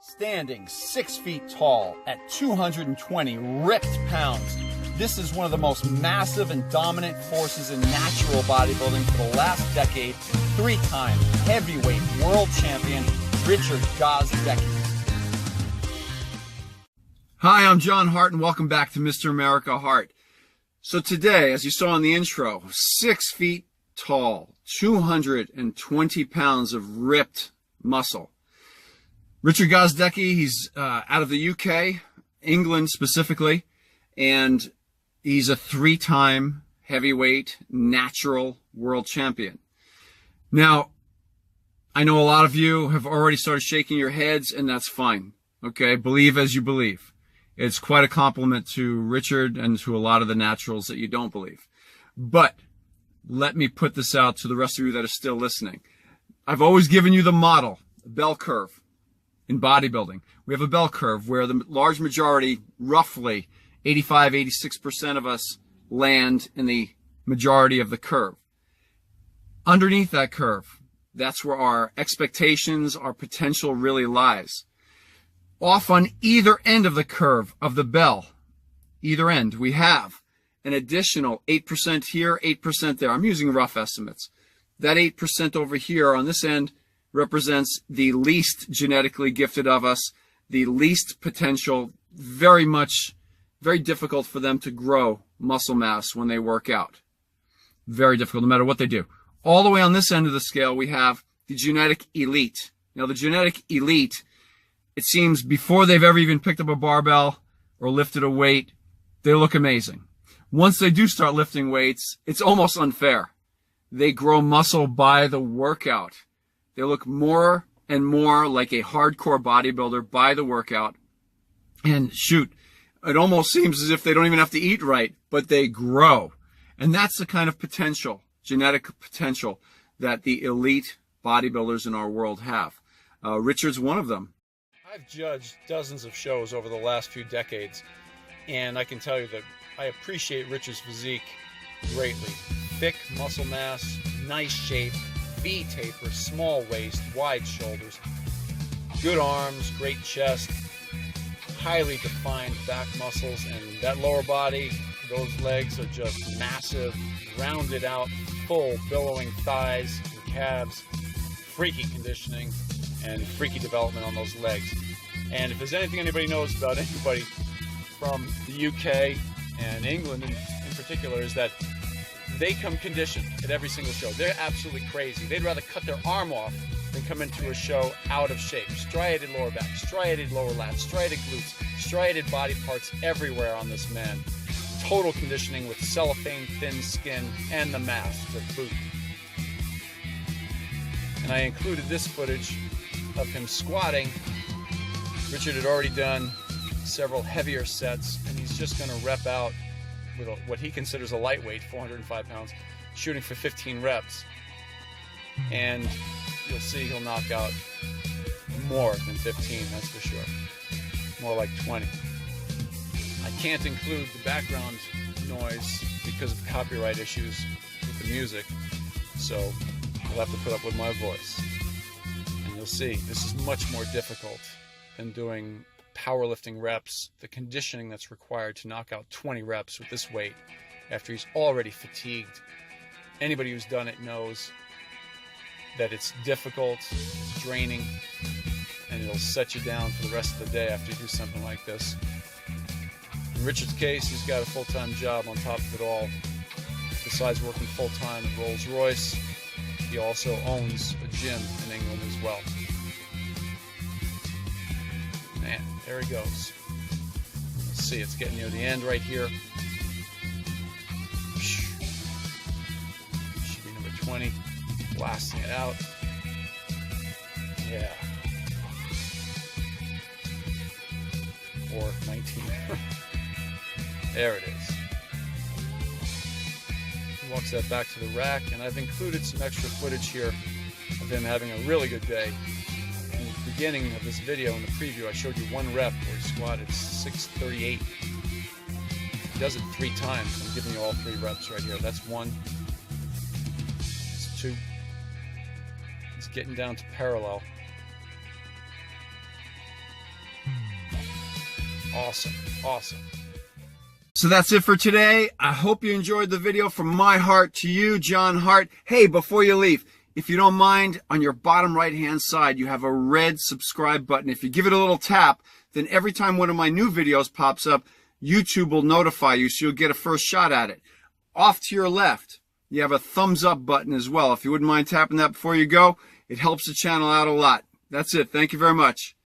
Standing 6 feet tall at 220 ripped pounds, this is one of the most massive and dominant forces in natural bodybuilding for the last decade. 3-time heavyweight world champion, Richard Gozdecki. Hi, I'm John Hart, and welcome back to Mr. America Hart. So today, as you saw in the intro, 6 feet tall, 220 pounds of ripped muscle. Richard Gozdecki, he's out of the UK, England specifically, and he's a 3-time heavyweight natural world champion. Now, I know a lot of you have already started shaking your heads, and that's fine. Okay, believe as you believe. It's quite a compliment to Richard and to a lot of the naturals that you don't believe. But let me put this out to the rest of you that are still listening. I've always given you the model, the bell curve. In bodybuilding, we have a bell curve where the large majority, roughly 85, 86% of us land in the majority of the curve. Underneath that curve, that's where our expectations, our potential really lies. Off on either end of the curve of the bell, either end, we have an additional 8% here, 8% there. I'm using rough estimates. That 8% over here on this end represents the least genetically gifted of us, the least potential, very difficult for them to grow muscle mass when they work out. Very difficult, no matter what they do. All the way on this end of the scale, we have the genetic elite. Now, the genetic elite, it seems before they've ever even picked up a barbell or lifted a weight, they look amazing. Once they do start lifting weights, it's almost unfair. They grow muscle by the workout. They look more and more like a hardcore bodybuilder by the workout. And shoot, it almost seems as if they don't even have to eat right, but they grow. And that's the kind of potential, genetic potential, that the elite bodybuilders in our world have. Richard's one of them. I've judged dozens of shows over the last few decades, and I can tell you that I appreciate Richard's physique greatly. Thick muscle mass, nice shape, V taper, small waist, wide shoulders, good arms, great chest, highly defined back muscles, and that lower body, those legs are just massive, rounded out, full, billowing thighs and calves, freaky conditioning, and freaky development on those legs. And if there's anything anybody knows about anybody from the UK and England in particular, is that they come conditioned at every single show. They're absolutely crazy. They'd rather cut their arm off than come into a show out of shape. Striated lower back, striated lower lats, striated glutes, striated body parts everywhere on this man. Total conditioning with cellophane thin skin and the mask to boot. And I included this footage of him squatting. Richard had already done several heavier sets, and he's just going to rep out with what he considers a lightweight, 405 pounds, shooting for 15 reps. And you'll see he'll knock out more than 15, that's for sure. More like 20. I can't include the background noise because of copyright issues with the music, so you'll have to put up with my voice. And you'll see, this is much more difficult than doing powerlifting reps, the conditioning that's required to knock out 20 reps with this weight after he's already fatigued. Anybody who's done it knows that it's difficult, it's draining, and it'll set you down for the rest of the day after you do something like this. In Richard's case, he's got a full-time job on top of it all. Besides working full-time at Rolls-Royce, he also owns a gym in England as well. Man, there he goes. Let's see, it's getting near the end right here. Should be number 20. Blasting it out. Yeah. Or 19. There it is. He walks that back to the rack, and I've included some extra footage here of him having a really good day. In the beginning of this video, in the preview, I showed you one rep where he squatted 638. He does it 3 times. I'm giving you all 3 reps right here. That's 1. It's 2. He's getting down to parallel. awesome, awesome. So that's it for today. I hope you enjoyed the video. From my heart to you, John Hart. Hey, before you leave, if you don't mind, on your bottom right-hand side, you have a red subscribe button. If you give it a little tap, then every time one of my new videos pops up, YouTube will notify you, so you'll get a first shot at it. Off to your left, you have a thumbs up button as well. If you wouldn't mind tapping that before you go, it helps the channel out a lot. That's it. Thank you very much.